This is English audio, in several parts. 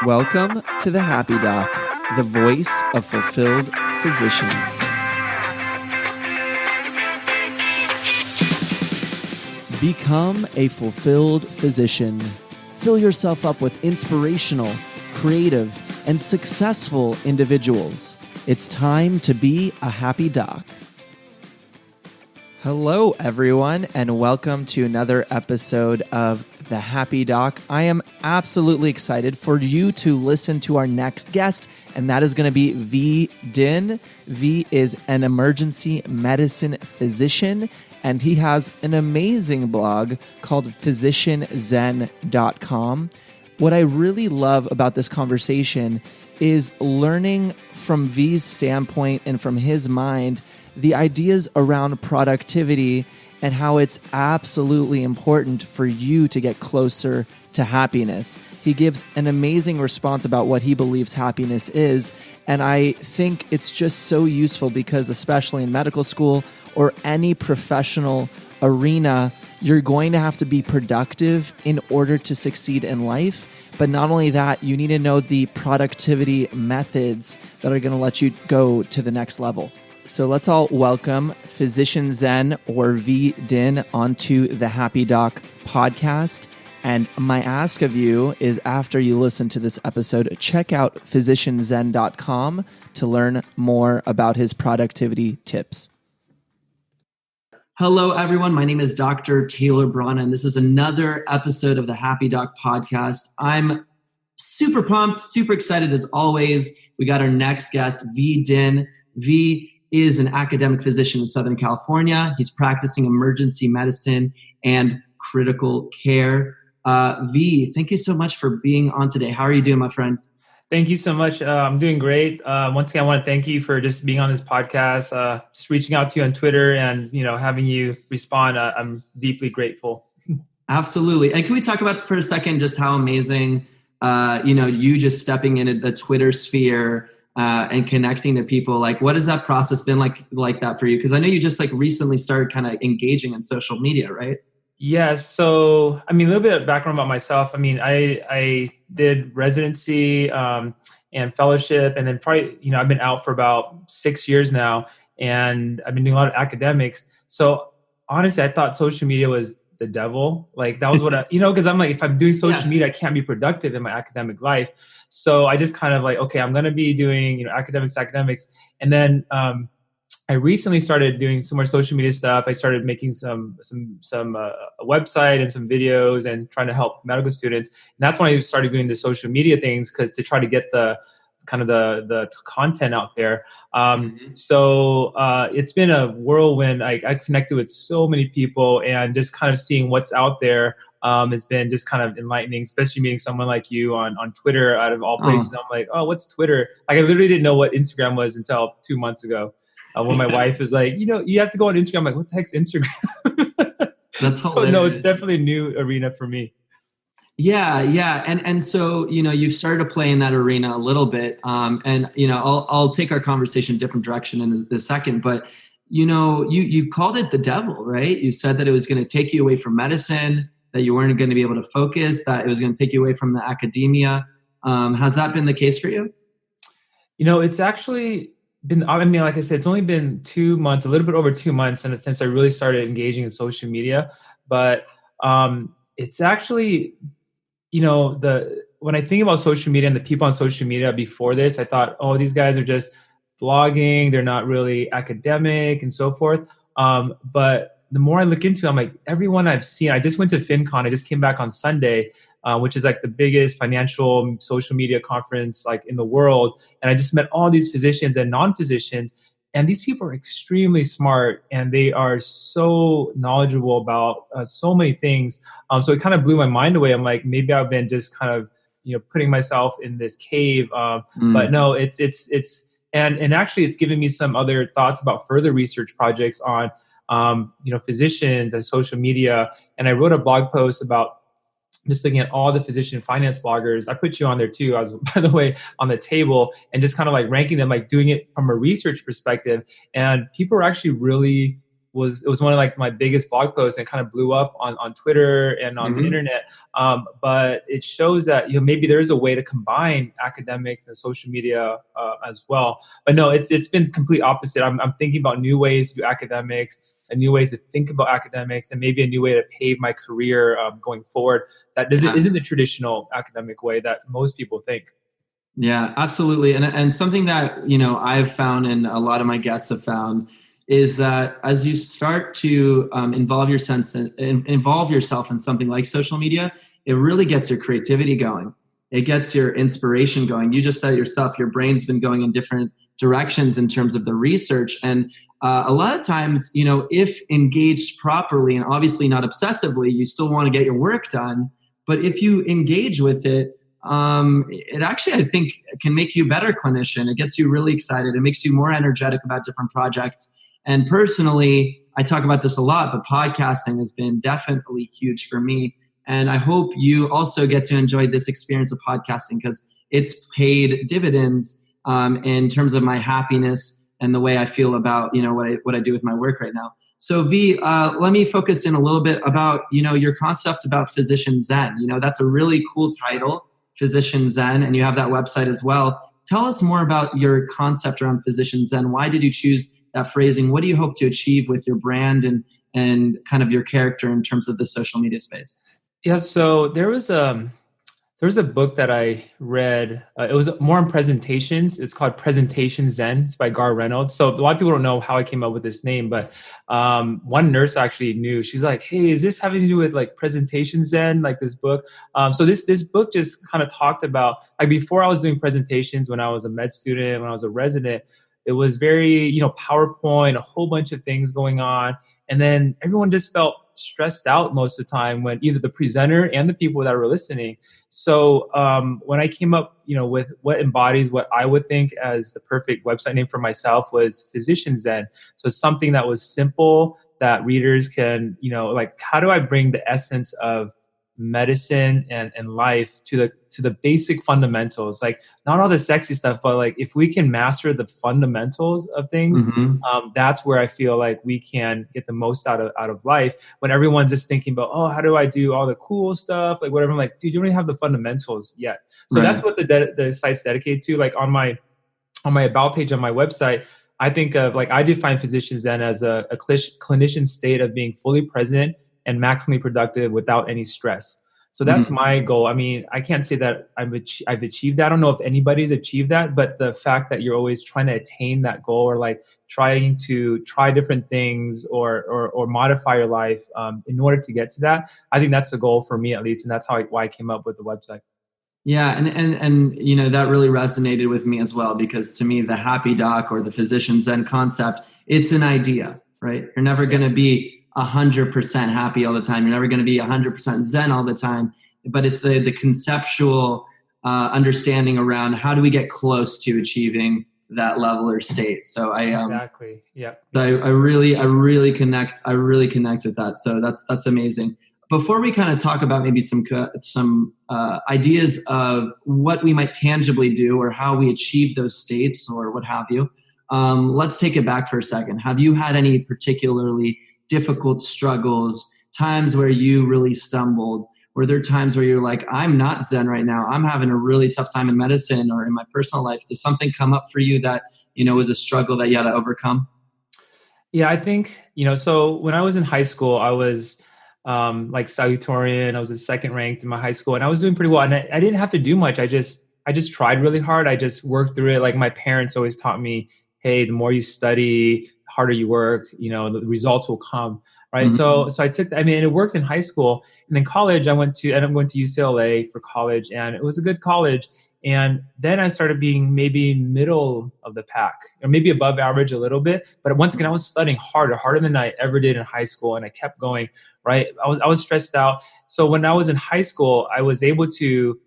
Welcome to the Happy Doc, the voice of fulfilled physicians. Become a fulfilled physician. Fill yourself up with inspirational, creative, and successful individuals. It's time to be a happy doc. Hello, everyone, and welcome to another episode of The Happy Doc. I am absolutely excited for you to listen to our next guest, and that is going to be Dinh. V is an emergency medicine physician, and he has an amazing blog called physicianzen.com. What I really love about this conversation is learning from V's standpoint and from his mind the ideas around productivity and how it's absolutely important for you to get closer to happiness. He gives an amazing response about what he believes happiness is, and I think it's just so useful because especially in medical school or any professional arena, you're going to have to be productive in order to succeed in life. But not only that, you need to know the productivity methods that are going to let you go to the next level. So let's all welcome Physician Zen or Dinh onto the Happy Doc podcast. And my ask of you is after you listen to this episode, check out physicianzen.com to learn more about his productivity tips. Hello, everyone. My name is Dr. Taylor Brana, and this is another episode of the Happy Doc podcast. I'm super pumped, super excited as always. We got our next guest, Dinh. V is an academic physician in Southern California. He's practicing emergency medicine and critical care. V, thank you so much for being on today. How are you doing, my friend? Thank you so much. I'm doing great. Once again, I want to thank you for just being on this podcast, just reaching out to you on Twitter and, having you respond. I'm deeply grateful. Absolutely. And can we talk about for a second just how amazing, you just stepping into the Twitter sphere and connecting to people? Like, what has that process been like that for you? Because I know you just recently started kind of engaging in social media, right? Yes. So, a little bit of background about myself. I did residency and fellowship, and then probably, I've been out for about 6 years now, and I've been doing a lot of academics. So honestly, I thought social media was the devil. Like that was what because I'm like, if I'm doing social media, I can't be productive in my academic life. So I just kind of okay, I'm going to be doing, academics. And then, I recently started doing some more social media stuff. I started making some a website and some videos and trying to help medical students. And that's when I started doing the social media things to try to get the kind of the content out there. So it's been a whirlwind. I connected with so many people, and just kind of seeing what's out there has been just kind of enlightening, especially meeting someone like you on Twitter out of all places. I'm like, oh, what's Twitter? Like I literally didn't know what Instagram was until 2 months ago. When my wife is like, you have to go on Instagram. I'm like, what the heck's Instagram? That's so no, it's definitely a new arena for me. Yeah. And so, you've started to play in that arena a little bit. And, I'll take our conversation a different direction in a second, but, you called it the devil, right? You said that it was going to take you away from medicine, that you weren't going to be able to focus, that it was going to take you away from the academia. Has that been the case for you? It's actually been, like I said, it's only been 2 months, a little bit over 2 months since I really started engaging in social media. But it's actually, when I think about social media and the people on social media before this, I thought, oh, these guys are just blogging. They're not really academic and so forth. But the more I look into it, I'm like, everyone I've seen, I just went to FinCon. I just came back on Sunday, which is the biggest financial social media conference in the world. And I just met all these physicians and non-physicians, and these people are extremely smart and they are so knowledgeable about so many things. So it kind of blew my mind away. I'm like, maybe I've been just kind of, putting myself in this cave. But no, it's actually it's given me some other thoughts about further research projects on, physicians and social media. And I wrote a blog post about just looking at all the physician finance bloggers. I put you on there too. I was, by the way, on the table, and just kind of ranking them, doing it from a research perspective. And people are actually really it was one of like my biggest blog posts and kind of blew up on Twitter and on the internet. But it shows that, maybe there is a way to combine academics and social media as well. But no, it's been complete opposite. I'm thinking about new ways to do academics and new ways to think about academics, and maybe a new way to pave my career going forward that isn't the traditional academic way that most people think. Yeah, absolutely. And something that, I've found and a lot of my guests have found is that as you start to involve yourself in something like social media, it really gets your creativity going. It gets your inspiration going. You just said it yourself, your brain's been going in different directions in terms of the research. And a lot of times, if engaged properly and obviously not obsessively, you still want to get your work done. But if you engage with it, it actually, I think, can make you a better clinician. It gets you really excited. It makes you more energetic about different projects. And personally, I talk about this a lot, but podcasting has been definitely huge for me. And I hope you also get to enjoy this experience of podcasting, because it's paid dividends in terms of my happiness and the way I feel about what I do with my work right now. So V, let me focus in a little bit about your concept about Physician Zen. That's a really cool title, Physician Zen, and you have that website as well. Tell us more about your concept around Physician Zen. Why did you choose that phrasing? What do you hope to achieve with your brand and kind of your character in terms of the social media space? Yeah, so there was a book that I read. It was more on presentations. It's called Presentation Zen. It's by Gar Reynolds. So a lot of people don't know how I came up with this name, but one nurse actually knew. She's like, "Hey, is this having to do with like Presentation Zen, like this book?" So this book just kind of talked about, like, before I was doing presentations when I was a med student, when I was a resident, it was very, PowerPoint, a whole bunch of things going on. And then everyone just felt stressed out most of the time, when either the presenter and the people that were listening. So when I came up, with what embodies what I would think as the perfect website name for myself, was Physician Zen. So something that was simple, that readers can, like, how do I bring the essence of medicine and life to the basic fundamentals, like not all the sexy stuff, but like if we can master the fundamentals of things, that's where I feel like we can get the most out of life. When everyone's just thinking about, oh, how do I do all the cool stuff, like whatever, I'm like, dude, you don't even have the fundamentals yet. So that's what the site's dedicated to. Like on my about page on my website, I think of, like, I define Physician Zen as a clinician state of being fully present and maximally productive without any stress. So that's my goal. I mean, I can't say that I've achieved that. I don't know if anybody's achieved that, but the fact that you're always trying to attain that goal, or like trying to try different things or modify your life in order to get to that, I think that's the goal for me, at least. And that's why I came up with the website. Yeah, and that really resonated with me as well, because to me, the happy doc or the Physician Zen concept, it's an idea, right? You're never going to be 100% happy all the time. You're never going to be 100% Zen all the time, but it's the conceptual understanding around how do we get close to achieving that level or state. So exactly. Yeah. I really connect with that. So that's amazing. Before we kind of talk about maybe some ideas of what we might tangibly do or how we achieve those states or what have you, let's take it back for a second. Have you had any particularly difficult struggles, times where you really stumbled? Were there times where you're like, I'm not Zen right now, I'm having a really tough time in medicine or in my personal life? Did something come up for you that, was a struggle that you had to overcome? Yeah, I think, so when I was in high school, I was like salutatorian. I was the second ranked in my high school, and I was doing pretty well. And I didn't have to do much. I just tried really hard. I just worked through it. Like my parents always taught me, hey, the more you study, the harder you work, the results will come. Right. So I took, it worked in high school, and then college, ended up going to UCLA for college, and it was a good college. And then I started being maybe middle of the pack, or maybe above average a little bit. But once again, I was studying harder than I ever did in high school. And I kept going, right? I was stressed out. So when I was in high school, I was able to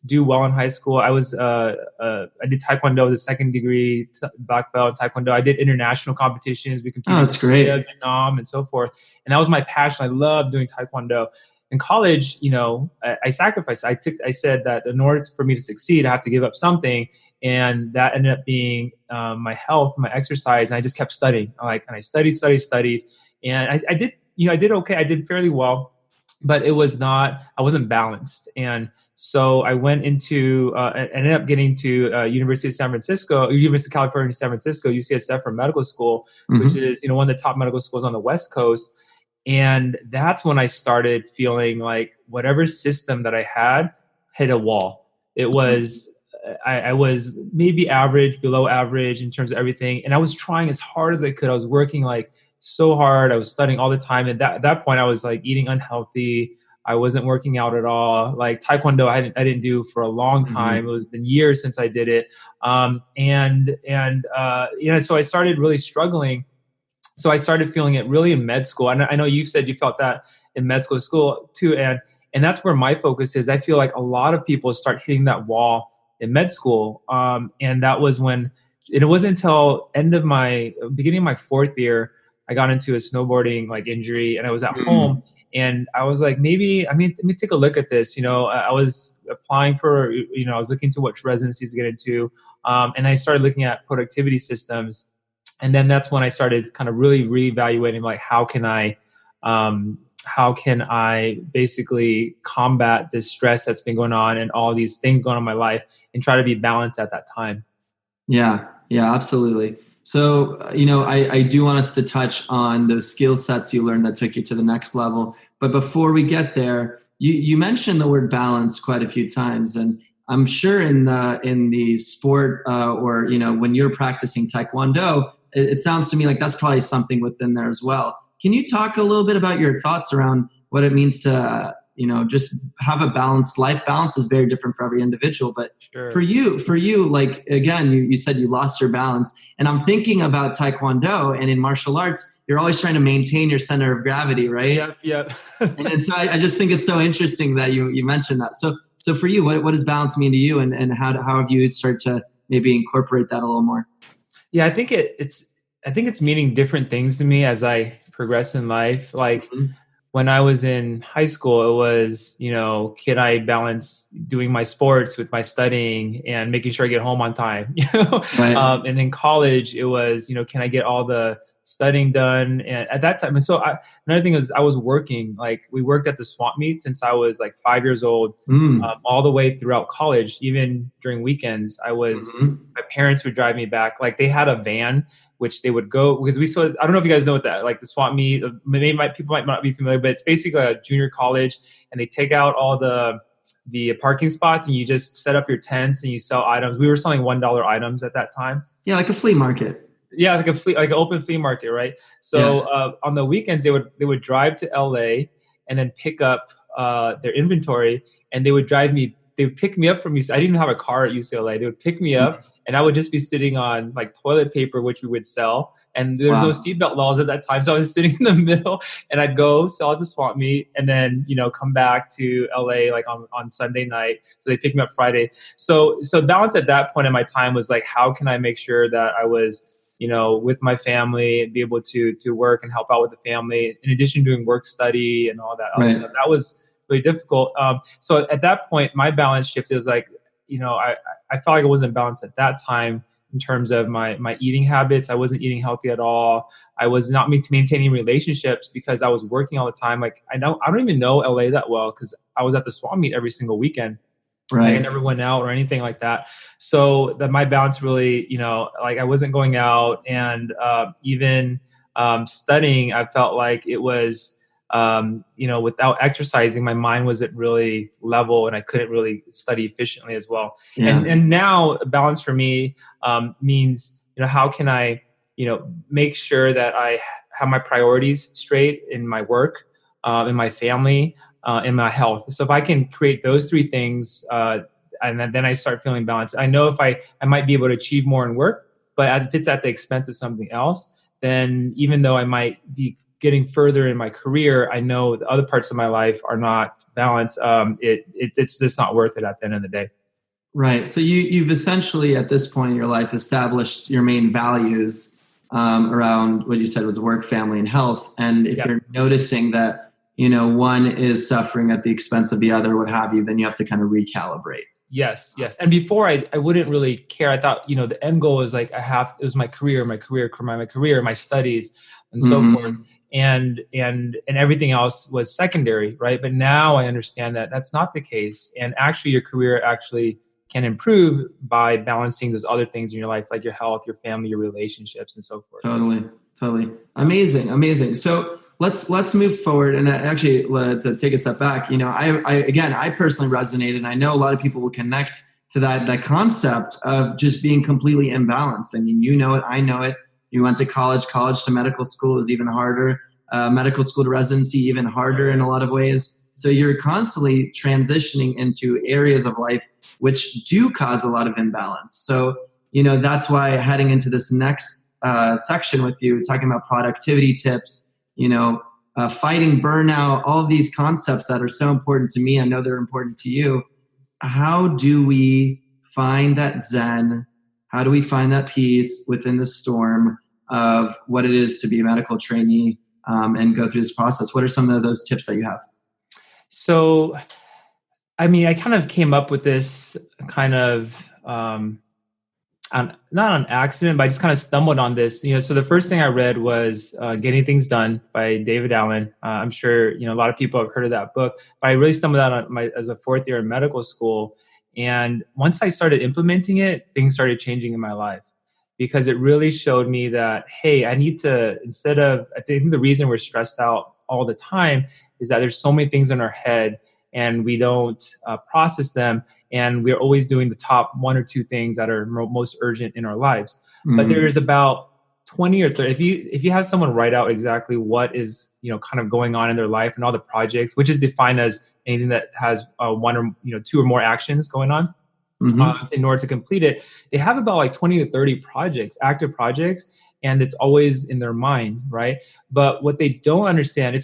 do well in high school. I did Taekwondo as a second degree black belt in Taekwondo. I did international competitions. We competed that's great. in Vietnam and so forth. And that was my passion. I loved doing Taekwondo. In college, I sacrificed. I said that in order for me to succeed, I have to give up something. And that ended up being my health, my exercise. And I just kept studying. And I studied. And I did, I did okay. I did fairly well, but I wasn't balanced. And so I went into, ended up getting to University of California, San Francisco, UCSF for medical school, which is, one of the top medical schools on the West Coast. And that's when I started feeling like whatever system that I had hit a wall. It was, I was maybe average, below average in terms of everything. And I was trying as hard as I could. I was working like so hard. I was studying all the time. And at that point I was like eating unhealthy. I wasn't working out at all. Like Taekwondo, I didn't do for a long time. It was been years since I did it. So I started really struggling. So I started feeling it really in med school. And I know you said you felt that in med school too. And that's where my focus is. I feel like a lot of people start hitting that wall in med school. And that was when, it wasn't until beginning of my fourth year, I got into a snowboarding like injury, and I was at home, and I was like, let me take a look at this. I was applying for, I was looking to what residencies to get into. And I started looking at productivity systems. And then that's when I started kind of really reevaluating, like, how can I basically combat this stress that's been going on and all these things going on in my life, and try to be balanced at that time. Yeah, absolutely. So, I do want us to touch on those skill sets you learned that took you to the next level. But before we get there, you mentioned the word balance quite a few times. And I'm sure in the sport or, when you're practicing Taekwondo, it sounds to me like that's probably something within there as well. Can you talk a little bit about your thoughts around what it means to, just have a balanced life? Balance is very different for every individual, but sure. for you, like, again, you said you lost your balance, and I'm thinking about Taekwondo, and in martial arts, you're always trying to maintain your center of gravity, right? Yep. And so I just think it's so interesting that you mentioned that. So for you, what does balance mean to you, and how have you started to maybe incorporate that a little more? Yeah, I think it's meaning different things to me as I progress in life. Like, when I was in high school, it was, can I balance doing my sports with my studying and making sure I get home on time? Right. And in college, it was, can I get all the studying done? And at that time, and so another thing is I was working. Like, we worked at the swap meet since I was like 5 years old, all the way throughout college. Even during weekends, my parents would drive me back. Like, they had a van which they would go, because I don't know if you guys know what that, like the swap meet, people might not be familiar, but it's basically a junior college, and they take out all the parking spots, and you just set up your tents and you sell items. We were selling $1 items at that time. Yeah, like a flea market. Yeah, like an open flea market, right? So on the weekends, they would drive to LA and then pick up their inventory, and they would pick me up from UCLA. I didn't even have a car at UCLA. They would pick me up, and I would just be sitting on like toilet paper, which we would sell. And there's no seatbelt laws at that time. So I was sitting in the middle, and I'd go sell at the swap meet, and then, come back to LA like on Sunday night. So they picked me up Friday. So balance at that point in my time was like, how can I make sure that I was, with my family and be able to work and help out with the family, in addition to doing work study and all that other stuff. That was really difficult. So at that point, my balance shifted. It was like, I felt like I wasn't balanced at that time in terms of my eating habits. I wasn't eating healthy at all. I was not maintaining relationships because I was working all the time. Like, I don't even know LA that well, because I was at the swap meet every single weekend. Right. Like, I never went out or anything like that. So that my balance really, like, I wasn't going out, and even studying, I felt like it was, without exercising, my mind wasn't really level, and I couldn't really study efficiently as well. Yeah. And now balance for me means, how can I, make sure that I have my priorities straight in my work, in my family, in my health. So if I can create those three things, and then I start feeling balanced. I know if I might be able to achieve more in work, but if it's at the expense of something else, then even though I might be getting further in my career, I know the other parts of my life are not balanced. It's just not worth it at the end of the day. Right. So you've essentially at this point in your life established your main values around what you said was work, family, and health. And if you're noticing that, one is suffering at the expense of the other, what have you, then you have to kind of recalibrate. Yes. And before I wouldn't really care. I thought, the end goal was like, it was my career, my studies. and so forth. And everything else was secondary, right? But now I understand that that's not the case. And actually your career actually can improve by balancing those other things in your life, like your health, your family, your relationships, and so forth. Totally. Amazing. So let's move forward. And actually, let's take a step back. I personally resonated, and I know a lot of people will connect to that concept of just being completely imbalanced. I mean, you know it, I know it. You went to college to medical school is even harder. Medical school to residency, even harder in a lot of ways. So you're constantly transitioning into areas of life which do cause a lot of imbalance. So, that's why heading into this next section with you, talking about productivity tips, fighting burnout, all of these concepts that are so important to me. I know they're important to you. How do we find that zen? How do we find that peace within the storm of what it is to be a medical trainee and go through this process? What are some of those tips that you have? So, I kind of came up with this kind of, not on accident, but I just kind of stumbled on this. So the first thing I read was Getting Things Done by David Allen. I'm sure, a lot of people have heard of that book, but I really stumbled on as a fourth year in medical school. And once I started implementing it, things started changing in my life, because it really showed me that, hey, I need to, I think the reason we're stressed out all the time is that there's so many things in our head and we don't process them. And we're always doing the top one or two things that are most urgent in our lives. Mm-hmm. But there's about 20 or 30, if you have someone write out exactly what is, kind of going on in their life and all the projects, which is defined as anything that has one or, two or more actions going on, mm-hmm. In order to complete it, they have about like 20 to 30 projects, active projects, and it's always in their mind, right? But what they don't understand,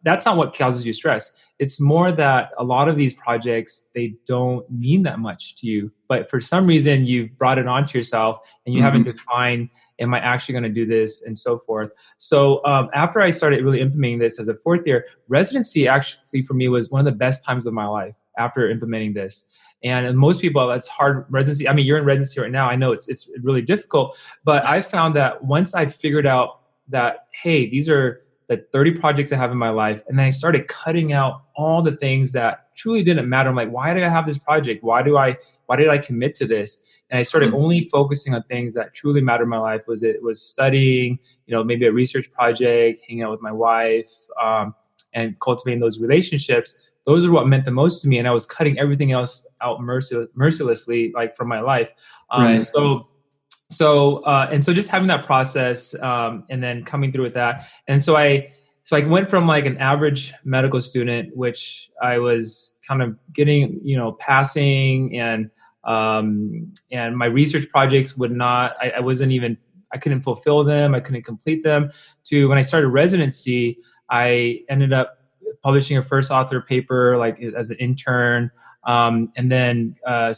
that's not what causes you stress. It's more that a lot of these projects, they don't mean that much to you. But for some reason, you've brought it onto yourself and you mm-hmm. haven't defined, am I actually going to do this, and so forth. So after I started really implementing this as a fourth year, residency actually for me was one of the best times of my life after implementing this. And most people, it's hard residency. You're in residency right now. I know it's really difficult, but I found that once I figured out that, hey, these are the 30 projects I have in my life, and then I started cutting out all the things that truly didn't matter. I'm like, why did I have this project? Why did I commit to this? And I started only focusing on things that truly mattered in my life. Was studying, maybe a research project, hanging out with my wife, and cultivating those relationships. Those are what meant the most to me, and I was cutting everything else out mercilessly, like from my life. Right. So just having that process, and then coming through with that, and so I went from like an average medical student, which I was kind of getting, passing, and my research projects I couldn't fulfill them, I couldn't complete them. To when I started residency, I ended up publishing a first author paper like as an intern, and then got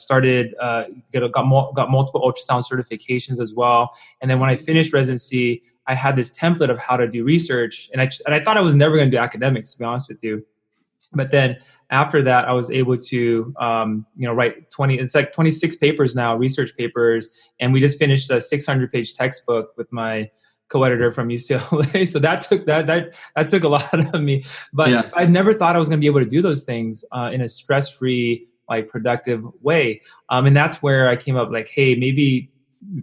multiple ultrasound certifications as well. And then when I finished residency, I had this template of how to do research, and I thought I was never going to do academics, to be honest with you. But then after that, I was able to write 26 papers now, research papers, and we just finished a 600-page textbook with my co-editor from UCLA. So that took a lot of me, but yeah. I never thought I was going to be able to do those things in a stress-free, like productive way. And that's where I came up like, hey, maybe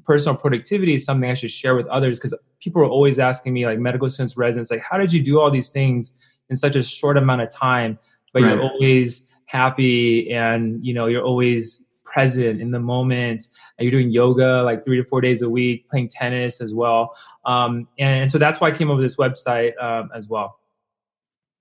personal productivity is something I should share with others, because people are always asking me, like medical students, residents, like, how did you do all these things in such a short amount of time? But right. You're always happy, and you're always present in the moment. You're doing yoga like 3 to 4 days a week, playing tennis as well. And so that's why I came up with this website as well.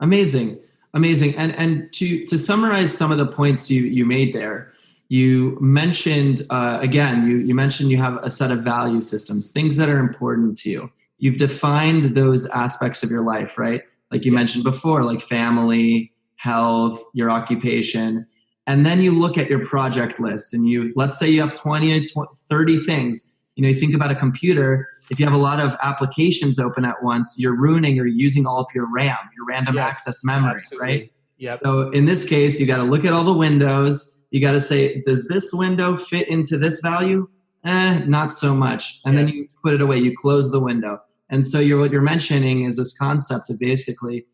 Amazing. And to summarize some of the points you made there, you mentioned, you mentioned you have a set of value systems, things that are important to you. You've defined those aspects of your life, right? Like you mentioned before, like family, health, your occupation. And then you look at your project list, and let's say you have 20 or 30 things. You think about a computer. If you have a lot of applications open at once, you're ruining or using all of your RAM, your random access memory, absolutely. Right? Yep. So in this case, you got to look at all the windows. You got to say, does this window fit into this value? Not so much. And then you put it away. You close the window. And so what you're mentioning is this concept of basically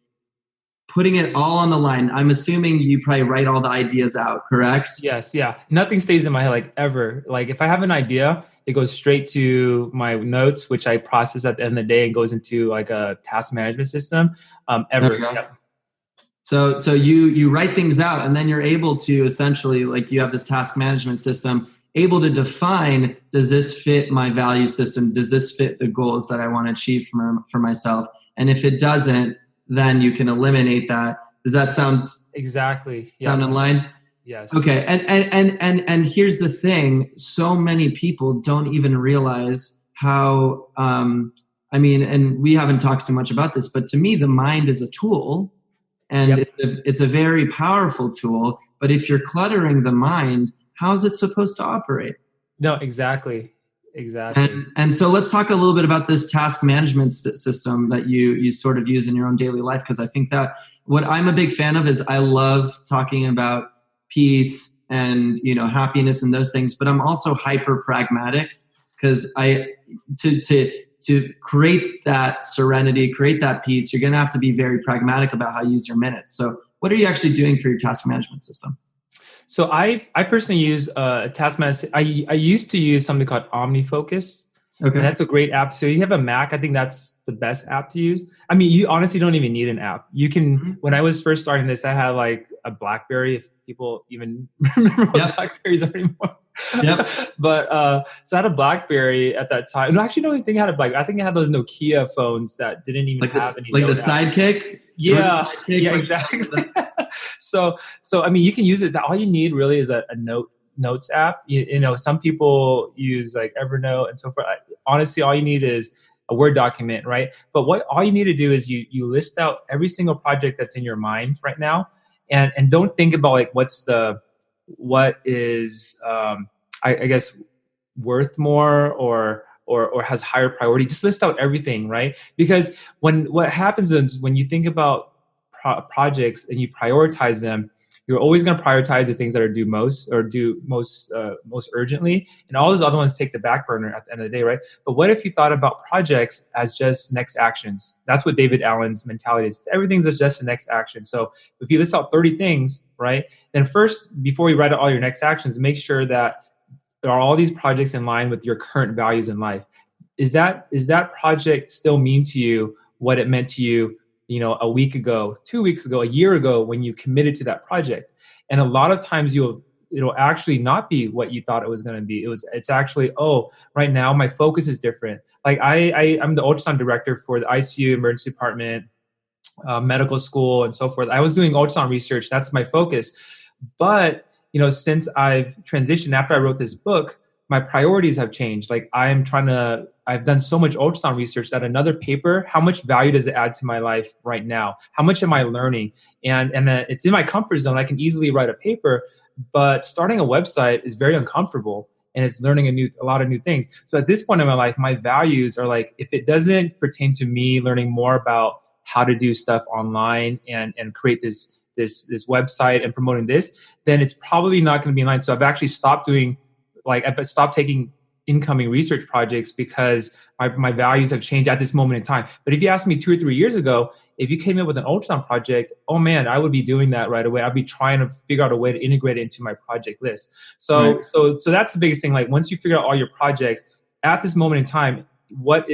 putting it all on the line. I'm assuming you probably write all the ideas out, correct? Yes, yeah. Nothing stays in my head like ever. Like if I have an idea, it goes straight to my notes, which I process at the end of the day and goes into like a task management system. Ever. Yep. So you write things out, and then you're able to essentially, like, you have this task management system, able to define, does this fit my value system? Does this fit the goals that I want to achieve for myself? And if it doesn't, then you can eliminate that. Does that sound exactly sound in line? Yes. Okay. And here's the thing: so many people don't even realize how. And we haven't talked too much about this, but to me, the mind is a tool, and it's a very powerful tool. But if you're cluttering the mind, how is it supposed to operate? No, exactly. And so let's talk a little bit about this task management system that you sort of use in your own daily life, because I think that what I'm a big fan of is I love talking about peace and happiness and those things, but I'm also hyper pragmatic, because to create that serenity, create that peace, you're going to have to be very pragmatic about how you use your minutes. So what are you actually doing for your task management system? So I personally use a task management. I used to use something called OmniFocus. Okay. And that's a great app. So you have a Mac, I think that's the best app to use. I mean, you honestly don't even need an app. You can, when I was first starting this, I had like a BlackBerry, if people even remember what BlackBerries are anymore. Yep. But so I had a BlackBerry at that time. No, actually, I think I had a BlackBerry. I think I had those Nokia phones that didn't even have any. Like the Sidekick? Yeah, yeah, exactly. So I mean, you can use it. All you need really is a notes app. Some people use like Evernote and so forth. Honestly, all you need is a Word document, right? But all you need to do is you list out every single project that's in your mind right now, and don't think about like what is I guess worth more or has higher priority. Just list out everything, right? Because what happens is when you think about projects and you prioritize them, you're always going to prioritize the things that are due most urgently, and all those other ones take the back burner at the end of the day, right? But what if you thought about projects as just next actions? That's what David Allen's mentality is. Everything's just the next action. So if you list out 30 things, right, then first, before you write out all your next actions, make sure that there are all these projects in line with your current values in life. Is that project still mean to you what it meant to you, a week ago, 2 weeks ago, a year ago when you committed to that project? And a lot of times it'll actually not be what you thought it was going to be. It's actually, right now my focus is different. Like I'm the ultrasound director for the ICU, emergency department, medical school, and so forth. I was doing ultrasound research. That's my focus. But since I've transitioned after I wrote this book, my priorities have changed. Like I've done so much ultrasound research that another paper, how much value does it add to my life right now? How much am I learning? And it's in my comfort zone. I can easily write a paper, but starting a website is very uncomfortable, and it's learning a lot of new things. So at this point in my life, my values are like, if it doesn't pertain to me learning more about how to do stuff online and create this website and promoting this, then it's probably not going to be in line. So I've actually stopped taking incoming research projects because my values have changed at this moment in time. But if you asked me 2 or 3 years ago, if you came in with an ultrasound project, oh man, I would be doing that right away. I'd be trying to figure out a way to integrate it into my project list. So that's the biggest thing. Like once you figure out all your projects at this moment in time, what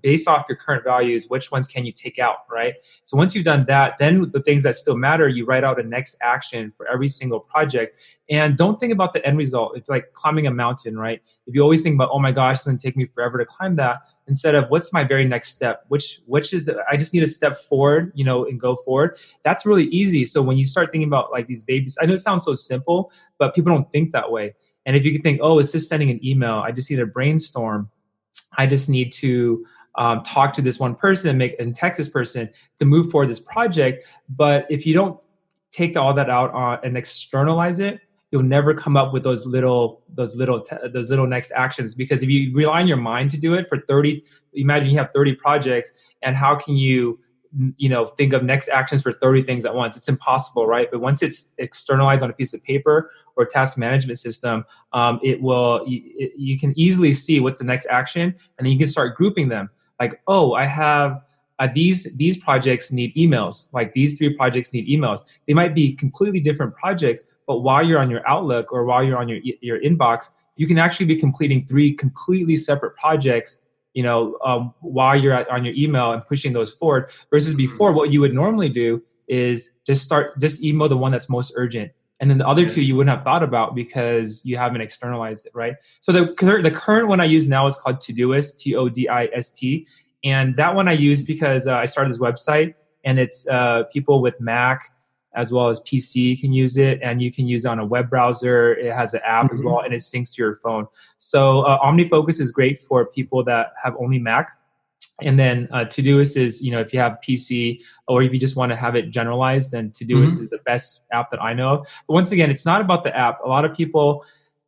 based off your current values, which ones can you take out, right? So once you've done that, then the things that still matter, you write out a next action for every single project. And don't think about the end result. It's like climbing a mountain, right? If you always think about, oh my gosh, it's going to take me forever to climb that, instead of what's my very next step, which is I just need to step forward, and go forward. That's really easy. So when you start thinking about like these babies, I know it sounds so simple, but people don't think that way. And if you can think, it's just sending an email, I just need to brainstorm, I just need to talk to this one person and text this person to move forward this project. But if you don't take all that out and externalize it, you'll never come up with those little next actions. Because if you rely on your mind to do it for 30, imagine you have 30 projects, and how can you think of next actions for 30 things at once? It's impossible, right? But once it's externalized on a piece of paper or a task management system, you can easily see what's the next action, and then you can start grouping them. like, oh, I have these projects need emails. Like these 3 projects need emails. They might be completely different projects, but while you're on your Outlook or while you're on your inbox, you can actually be completing 3 completely separate projects, while you're on your email and pushing those forward. Versus before, what you would normally do is just email the one that's most urgent. And then the other 2 you wouldn't have thought about because you haven't externalized it, right? So the current one I use now is called Todoist, Todist. And that one I use because I started this website, and it's people with Mac as well as PC can use it, and you can use it on a web browser. It has an app as well, and it syncs to your phone. So OmniFocus is great for people that have only Mac. And then Todoist is, if you have PC or if you just want to have it generalized, then Todoist is the best app that I know. But once again, it's not about the app. A lot of people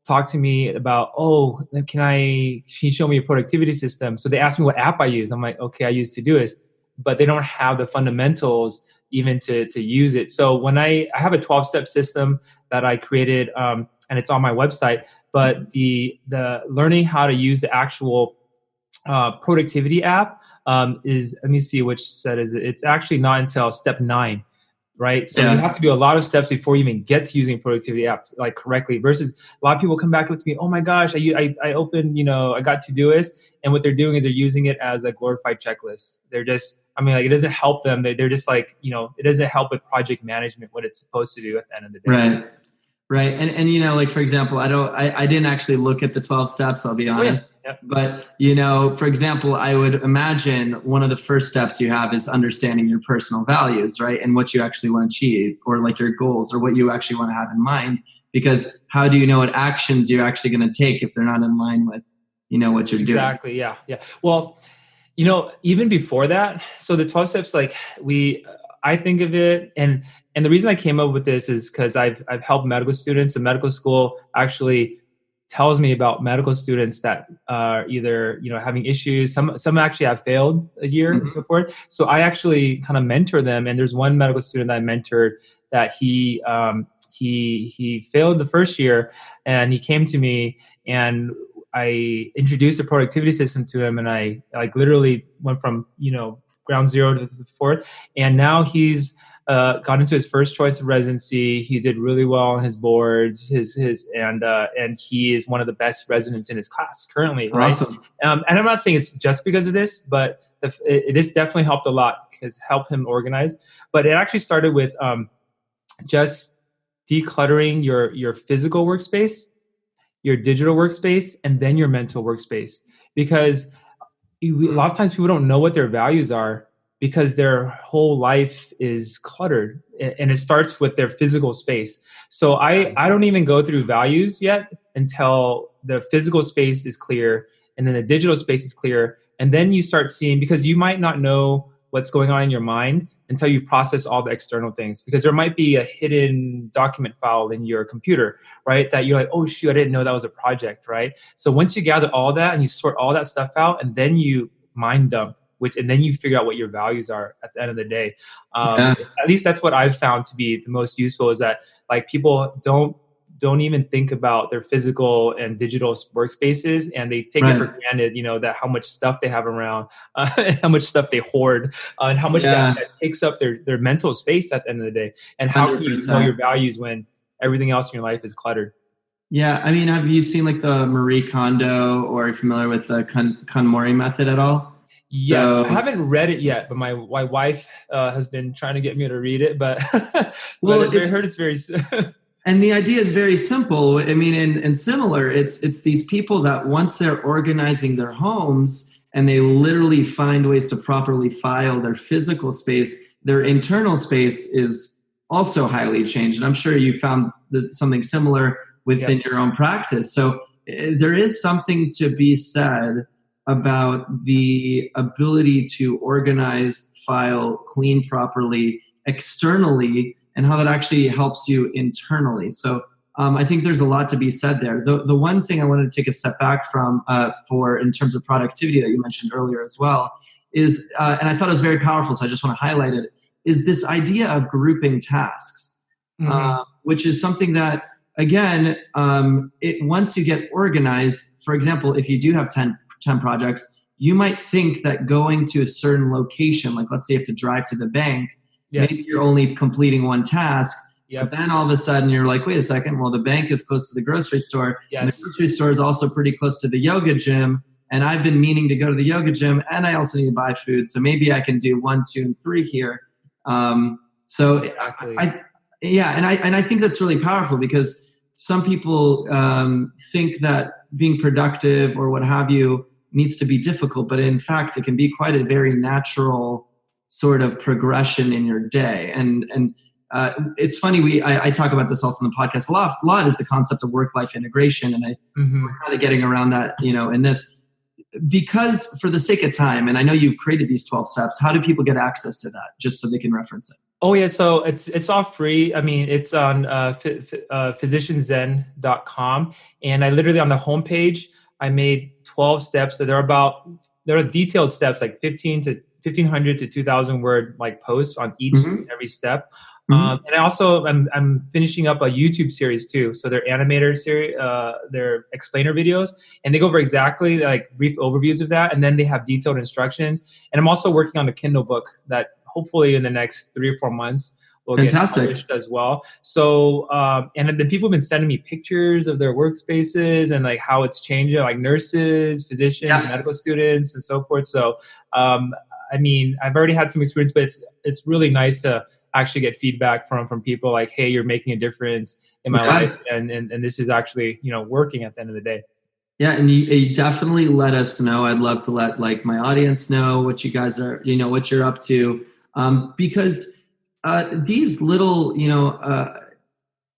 talk to me about, oh, can you show me a productivity system? So they ask me what app I use. I'm like, okay, I use Todoist, but they don't have the fundamentals even to use it. So when I have a 12-step system that I created, and it's on my website, but the learning how to use the actual productivity app is, let me see which set is it. It's actually not until step 9. Right. So you have to do a lot of steps before you even get to using productivity apps like correctly, versus a lot of people come back up to me, oh my gosh, I opened, I got Todoist, and what they're doing is they're using it as a glorified checklist. They're just, it doesn't help them. They're just like, it doesn't help with project management, what it's supposed to do at the end of the day. Right. And like, for example, I didn't actually look at the 12 steps, I'll be honest. Yep. But, for example, I would imagine one of the first steps you have is understanding your personal values, right? And what you actually want to achieve, or like your goals, or what you actually want to have in mind. Because how do you know what actions you're actually going to take if they're not in line with, what you're doing? Exactly. Yeah. Well, even before that, so the 12 steps, like I think of it, and the reason I came up with this is because I've helped medical students. And medical school actually tells me about medical students that are either having issues. Some actually have failed a year and so forth. So I actually kind of mentor them. And there's one medical student that I mentored that he failed the first year, and he came to me, and I introduced a productivity system to him, and I like went from ground zero to the 4th, and now he's got into his first choice of residency. He did really well on his boards, and he is one of the best residents in his class currently. Awesome. Right? And I'm not saying it's just because of this, but it has definitely helped a lot, because helped him organize. But it actually started with just decluttering your physical workspace, your digital workspace, and then your mental workspace. Because a lot of times people don't know what their values are, because their whole life is cluttered, and it starts with their physical space. So I don't even go through values yet until the physical space is clear, and then the digital space is clear. And then you start seeing, because you might not know what's going on in your mind until you process all the external things, because there might be a hidden document file in your computer, right? That you're like, oh shoot, I didn't know that was a project, right? So once you gather all that and you sort all that stuff out, and then you mind dump, and then you figure out what your values are at the end of the day. At least that's what I've found to be the most useful, is that like people don't even think about their physical and digital workspaces, and they take it for granted, that how much stuff they have around, how much stuff they hoard, and how much that takes up their mental space at the end of the day. And how 100%. Can you know your values when everything else in your life is cluttered? Yeah. Have you seen like the Marie Kondo, or are you familiar with the Conn method at all? Yes, I haven't read it yet, but my wife has been trying to get me to read it. But I heard it's very. And the idea is very simple. And similar. It's these people that once they're organizing their homes, and they literally find ways to properly file their physical space, their internal space is also highly changed. And I'm sure you found something similar within your own practice. So there is something to be said about the ability to organize, file, clean properly externally, and how that actually helps you internally. So I think there's a lot to be said there. The one thing I wanted to take a step back from for in terms of productivity that you mentioned earlier as well is, and I thought it was very powerful, so I just want to highlight it, is this idea of grouping tasks, which is something that, again, once you get organized, for example, if you do have 10 projects, you might think that going to a certain location, like let's say you have to drive to the bank, Yes. maybe you're only completing one task. Yep. But then all of a sudden you're like, wait a second, well, the bank is close to the grocery store. Yes. And the grocery store is also pretty close to the yoga gym. And I've been meaning to go to the yoga gym, and I also need to buy food. So maybe I can do 1, 2, and 3 here. Exactly. I think that's really powerful, because some people think that being productive or what have you needs to be difficult, but in fact, it can be quite a very natural sort of progression in your day. And it's funny, I talk about this also in the podcast a lot is the concept of work-life integration, and we're kind of getting around that, in this. Because for the sake of time, and I know you've created these 12 steps, how do people get access to that, just so they can reference it? Oh yeah, so it's all free. I mean, it's on physicianzen.com, and I literally, on the homepage, I made 12 steps. So there are detailed steps, like 1,500 to 2,000 word like posts on each and every step. And I also I'm finishing up a YouTube series too. So they're animator series, they're explainer videos, and they go over exactly like brief overviews of that, and then they have detailed instructions. And I'm also working on a Kindle book that hopefully in the next 3 or 4 months will get published as well. So and then people have been sending me pictures of their workspaces and like how it's changing, like nurses, physicians, medical students, and so forth. So I mean, I've already had some experience, but it's really nice to actually get feedback from people like, hey, you're making a difference in my life, and this is actually working at the end of the day. Yeah, and you definitely let us know. I'd love to let like my audience know what you guys are, what you're up to, because these little,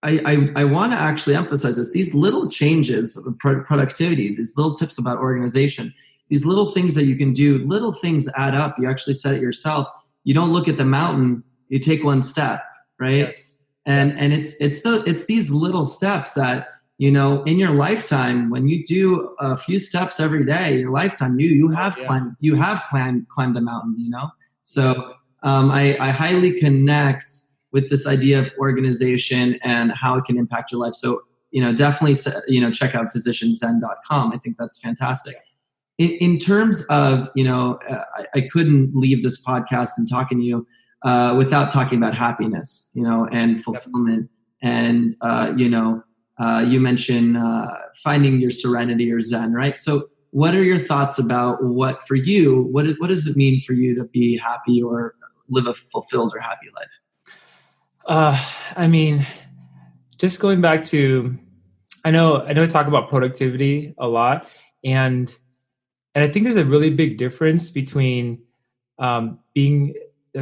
I want to actually emphasize this. These little changes of productivity, these little tips about organization, these little things that you can do, little things add up. You actually said it yourself. You don't look at the mountain. You take one step, right? Yes. And it's these little steps that, in your lifetime, when you do a few steps every day, your lifetime, you have climbed the mountain, So I highly connect with this idea of organization and how it can impact your life. So, definitely, check out physicianzen.com. I think that's fantastic. In terms of, I couldn't leave this podcast and talking to you without talking about happiness, and fulfillment. And, you mentioned finding your serenity or Zen, right? So what are your thoughts about what does it mean for you to be happy or live a fulfilled or happy life? I mean, just going back to, I know I talk about productivity a lot, and I think there's a really big difference between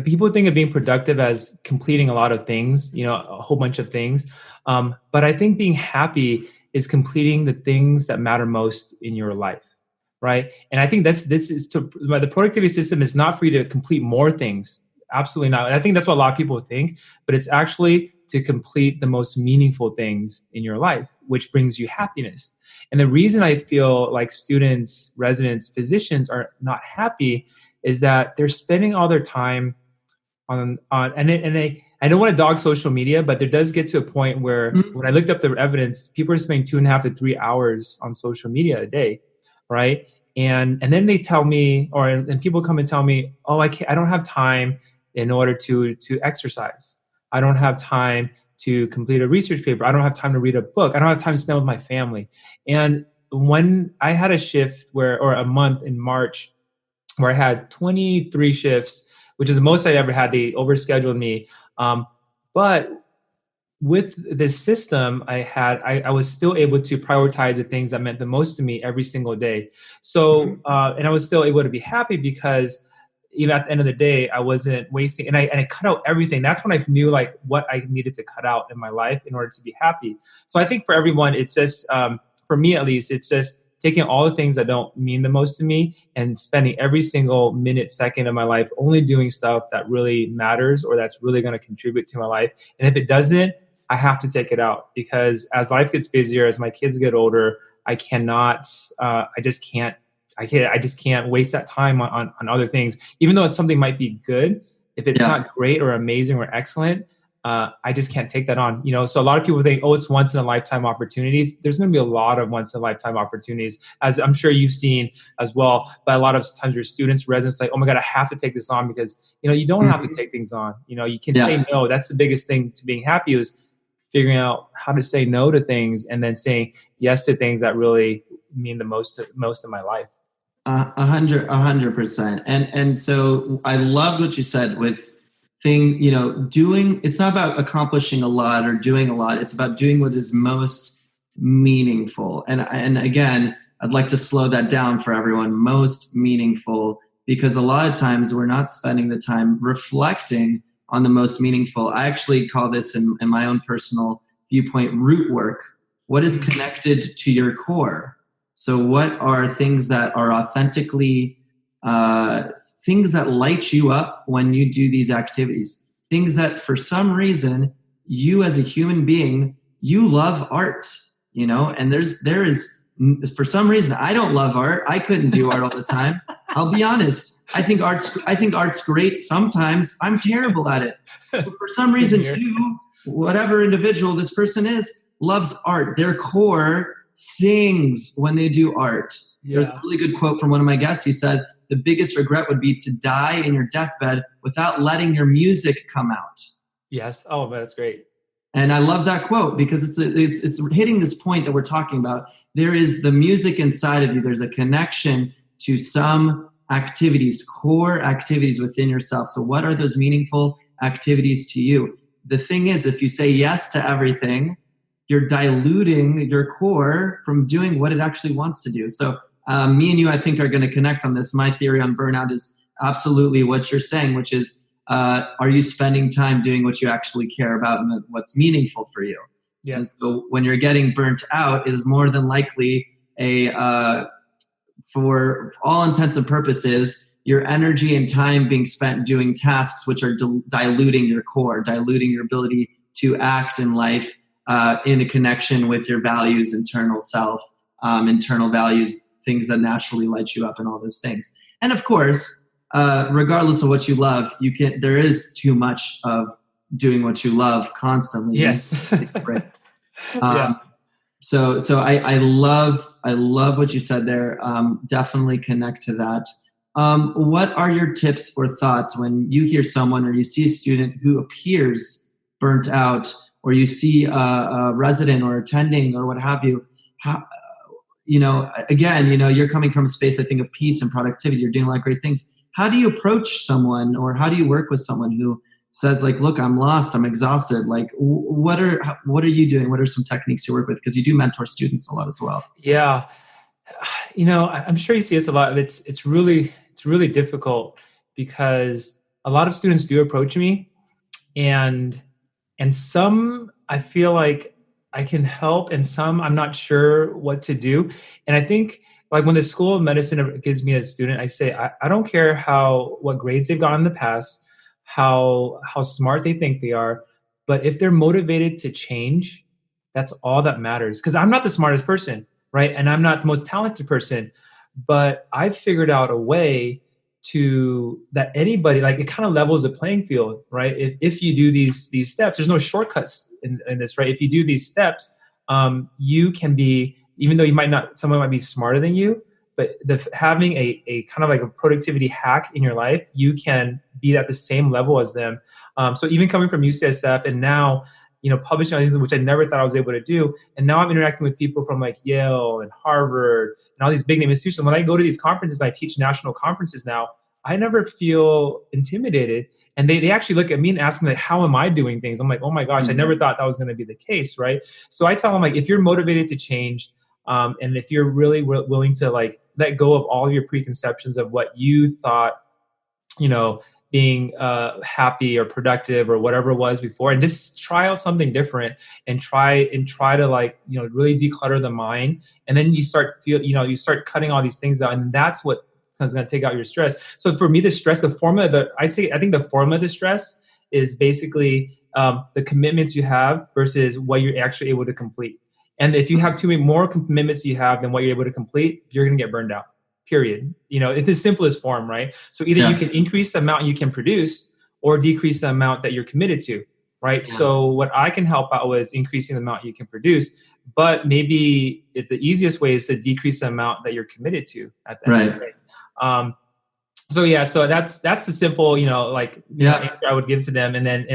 people think of being productive as completing a lot of things, a whole bunch of things. But I think being happy is completing the things that matter most in your life, right? And I think the productivity system is not for you to complete more things. Absolutely not. I think that's what a lot of people think, but it's actually to complete the most meaningful things in your life, which brings you happiness. And the reason I feel like students, residents, physicians are not happy is that they're spending all their time on I don't want to dog social media, but there does get to a point where when I looked up the evidence, people are spending 2.5 to 3 hours on social media a day, right? And then they tell me, and people come and tell me, oh, I don't have time in order to exercise. I don't have time to complete a research paper. I don't have time to read a book. I don't have time to spend with my family. And when I had a shift or a month in March where I had 23 shifts, which is the most I ever had, they overscheduled me. But with this system I was still able to prioritize the things that meant the most to me every single day. So, and I was still able to be happy because even at the end of the day, I wasn't wasting, and I cut out everything. That's when I knew like what I needed to cut out in my life in order to be happy. So I think for everyone, it's just, for me at least, it's just taking all the things that don't mean the most to me and spending every single minute, second of my life only doing stuff that really matters or that's really going to contribute to my life. And if it doesn't, I have to take it out, because as life gets busier, as my kids get older, I just can't waste that time on other things. Even though it's something might be good, if it's not great or amazing or excellent, I just can't take that on. So a lot of people think, oh, it's once in a lifetime opportunities. There's going to be a lot of once in a lifetime opportunities, as I'm sure you've seen as well. But a lot of times your students, residents, like, oh my God, I have to take this on, because, you don't have to take things on. You can say no. That's the biggest thing to being happy, is figuring out how to say no to things and then saying yes to things that really mean the most of my life. 100%. And so I loved what you said with doing, it's not about accomplishing a lot or doing a lot. It's about doing what is most meaningful. And again, I'd like to slow that down for everyone. Most meaningful, because a lot of times we're not spending the time reflecting on the most meaningful. I actually call this in my own personal viewpoint, root work. What is connected to your core? So what are things that are authentically, things that light you up when you do these activities? Things that for some reason, you as a human being, you love art, and there is, for some reason, I don't love art. I couldn't do art all the time. I'll be honest. I think art's great sometimes. I'm terrible at it. But for some reason, you, whatever individual this person is, loves art. Their core sings when they do art. Yeah. There's a really good quote from one of my guests. He said, the biggest regret would be to die in your deathbed without letting your music come out. Yes. Oh, that's great. And I love that quote, because it's hitting this point that we're talking about. There is the music inside of you. There's a connection to some activities, core activities within yourself. So what are those meaningful activities to you? The thing is, if you say yes to everything, you're diluting your core from doing what it actually wants to do. So me and you, I think, are going to connect on this. My theory on burnout is absolutely what you're saying, which is, are you spending time doing what you actually care about and what's meaningful for you? Yes. And so when you're getting burnt out, it is more than likely for all intents and purposes, your energy and time being spent doing tasks which are diluting your core, diluting your ability to act in life in a connection with your values, internal self, internal values, things that naturally light you up, and all those things. And of course, regardless of what you love, there is too much of doing what you love constantly. Yes. Right. So I love what you said there. Definitely connect to that. What are your tips or thoughts when you hear someone or you see a student who appears burnt out, or you see a resident or attending or what have you? You're coming from a space, I think, of peace and productivity. You're doing a lot of great things. How do you approach someone, or how do you work with someone who says, like, look, I'm lost, I'm exhausted? Like, what are you doing? What are some techniques you work with? Because you do mentor students a lot as well. Yeah. I'm sure you see this a lot. It's really difficult, because a lot of students do approach me, and some I feel like I can help, and some I'm not sure what to do. And I think, like, when the School of Medicine gives me a student, I say, I don't care what grades they've gotten in the past, how smart they think they are, but if they're motivated to change, that's all that matters. Because I'm not the smartest person, right? And I'm not the most talented person, but I've figured out a way that anybody, like, it kind of levels the playing field, right? If you do these steps, there's no shortcuts in this, right? If you do these steps, you can be, even though someone might be smarter than you, but having a kind of like a productivity hack in your life, you can be at the same level as them. So even coming from UCSF and now, publishing all these, which I never thought I was able to do. And now I'm interacting with people from like Yale and Harvard and all these big name institutions. When I go to these conferences, I teach national conferences now, I never feel intimidated. And they actually look at me and ask me, like, how am I doing things? I'm like, oh my gosh, I never thought that was going to be the case, right? So I tell them, like, if you're motivated to change, and if you're really willing to, like, let go of all of your preconceptions of what you thought, being happy or productive or whatever it was before, and just try out something different and try to, like, really declutter the mind. And then you start cutting all these things out, and that's what is going to take out your stress. So for me, I think the formula to stress is basically the commitments you have versus what you're actually able to complete. And if you have too many more commitments you have than what you're able to complete, you're going to get burned out. Period. It's the simplest form, right? So either you can increase the amount you can produce or decrease the amount that you're committed to. right? Yeah. So what I can help out with is increasing the amount you can produce, but maybe the easiest way is to decrease the amount that you're committed to at the end of the day. So that's the simple, answer I would give to them. And then,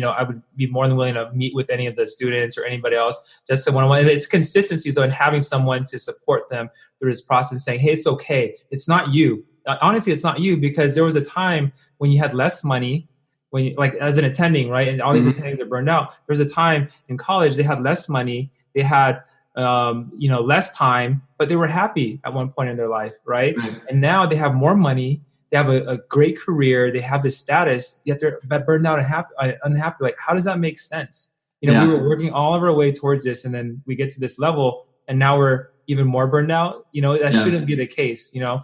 I would be more than willing to meet with any of the students or anybody else, just to one-on-one. And it's consistency. So, and having someone to support them through this process, saying, hey, it's okay. It's not you. Honestly, it's not you, because there was a time when you had less money, when you, like as an attending, right? And all these attendings are burned out. There was a time in college, they had less money. They had, less time, but they were happy at one point in their life, right? And now they have more money. They have a great career. They have this status, yet they're burned out and unhappy. Like, how does that make sense? We were working all of our way towards this, and then we get to this level, and now we're even more burned out. That shouldn't be the case. So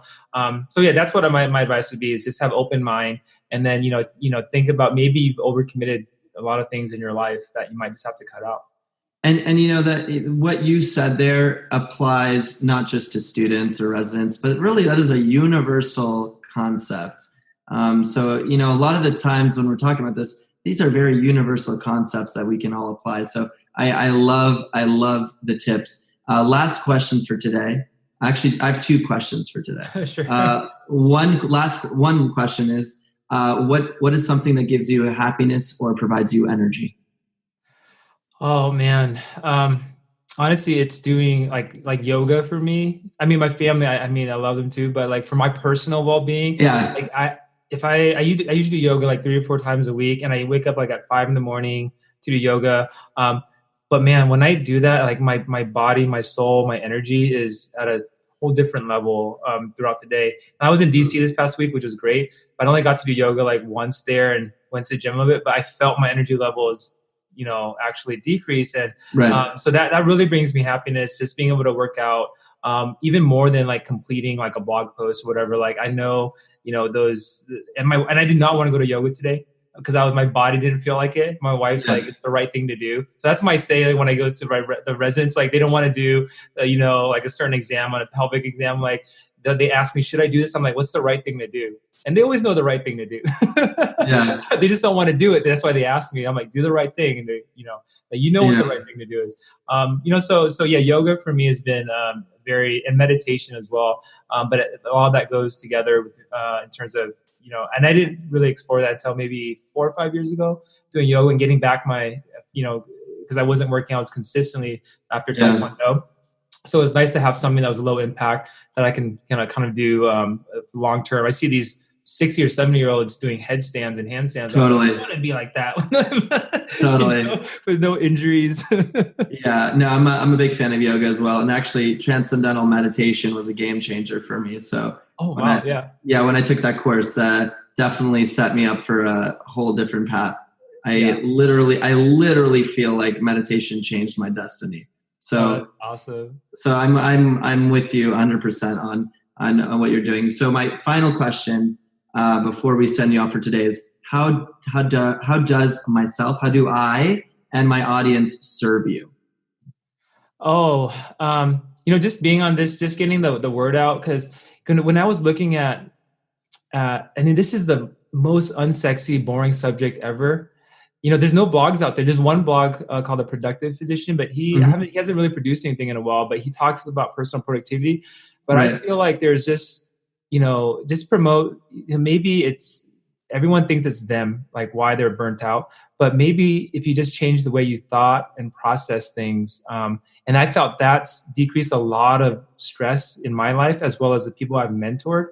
that's what my advice would be: is just have open mind, and then think about maybe you've overcommitted a lot of things in your life that you might just have to cut out. And that what you said there applies not just to students or residents, but really that is a universal concept. So a lot of the times when we're talking about this, these are very universal concepts that we can all apply. So I love the tips. Last question for today. Actually, I have two questions for today. Sure. One question is, what is something that gives you happiness or provides you energy? Oh man. Honestly, it's doing like yoga for me. I mean, my family, I love them too, but like for my personal well-being, I usually do yoga like 3 or 4 times a week, and I wake up like at 5 a.m. to do yoga. But man, when I do that, like my body, my soul, my energy is at a whole different level throughout the day. And I was in DC this past week, which was great, but I only got to do yoga like once there and went to the gym a little bit, but I felt my energy levels actually decrease. And so that really brings me happiness, just being able to work out, even more than like completing like a blog post or whatever. Like I know, those, and I did not want to go to yoga today because my body didn't feel like it. My wife's like, it's the right thing to do. So that's my say, like, when I go to the residents, like they don't want to do, like a certain exam, on a pelvic exam, like they ask me, should I do this? I'm like, what's the right thing to do? And they always know the right thing to do. They just don't want to do it. That's why they ask me. I'm like, do the right thing. And they, what the right thing to do is. So yoga for me has been and meditation as well. But all that goes together with, in terms of, and I didn't really explore that until maybe 4 or 5 years ago, doing yoga and getting back my, because I wasn't working out consistently after Taekwondo. So it's nice to have something that was low impact that I can kind of do long term. I see these 60 or 70-year-olds doing headstands and handstands. Totally. I want to be like that. Totally. With no injuries. No, I'm a big fan of yoga as well. And actually, transcendental meditation was a game changer for me. So when I took that course, definitely set me up for a whole different path. I literally feel like meditation changed my destiny. So that's awesome. So I'm with you 100% on what you're doing. So my final question before we send you off for today is how do I and my audience serve you? Just being on this, just getting the word out, because when I was looking at, this is the most unsexy, boring subject ever. There's no blogs out there. There's one blog called The Productive Physician, but he hasn't really produced anything in a while, but he talks about personal productivity. But I feel like there's just, just promote, maybe it's, everyone thinks it's them, like why they're burnt out. But maybe if you just change the way you thought and process things, and I felt that's decreased a lot of stress in my life, as well as the people I've mentored.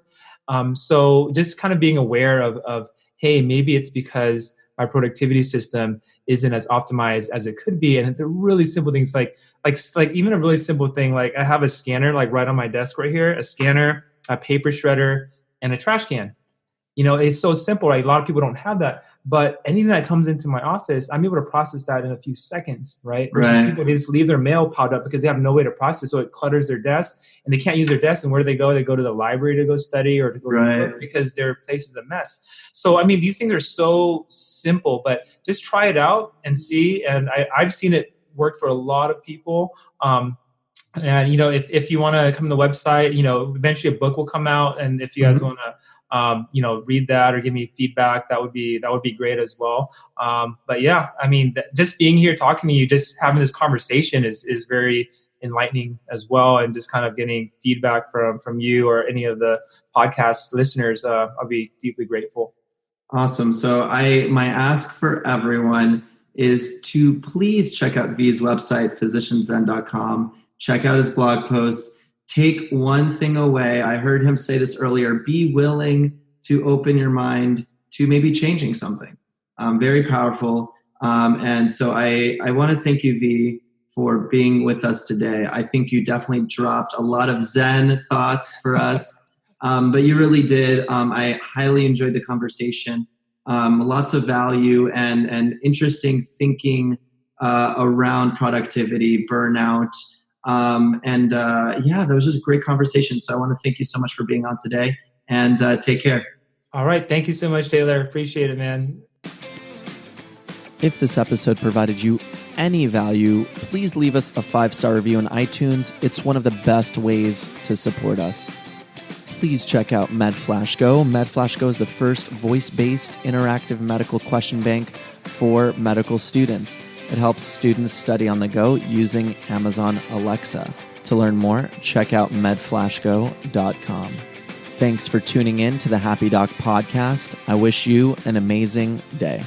So just kind of being aware of, hey, maybe it's because my productivity system isn't as optimized as it could be. And the really simple things like even a really simple thing, like I have a scanner, like right on my desk right here, a scanner, a paper shredder, and a trash can. It's so simple, right? A lot of people don't have that, but anything that comes into my office, I'm able to process that in a few seconds, right? People, they just leave their mail piled up because they have no way to process. So it clutters their desk and they can't use their desk. And where do they go? They go to the library to go study or to go to work because their place is a mess. So, these things are so simple, but just try it out and see. And I've seen it work for a lot of people. And, if you want to come to the website, eventually a book will come out. And if you guys want to read that or give me feedback, that would be great as well. But yeah, I mean, just being here talking to you, just having this conversation is very enlightening as well, and just kind of getting feedback from you or any of the podcast listeners, I'll be deeply grateful. Awesome. So my ask for everyone is to please check out V's website, physicianzen.com. Check out his blog posts. Take one thing away. I heard him say this earlier. Be willing to open your mind to maybe changing something. Very powerful. And so I want to thank you, V, for being with us today. I think you definitely dropped a lot of Zen thoughts for us, but you really did. I highly enjoyed the conversation. Lots of value and interesting thinking around productivity, burnout. That was just a great conversation. So I want to thank you so much for being on today, and take care. All right. Thank you so much, Taylor. Appreciate it, man. If this episode provided you any value, please leave us a 5-star review on iTunes. It's one of the best ways to support us. Please check out MedFlashGo. MedFlashGo is the first voice-based interactive medical question bank for medical students. It helps students study on the go using Amazon Alexa. To learn more, check out medflashgo.com. Thanks for tuning in to the Happy Doc podcast. I wish you an amazing day.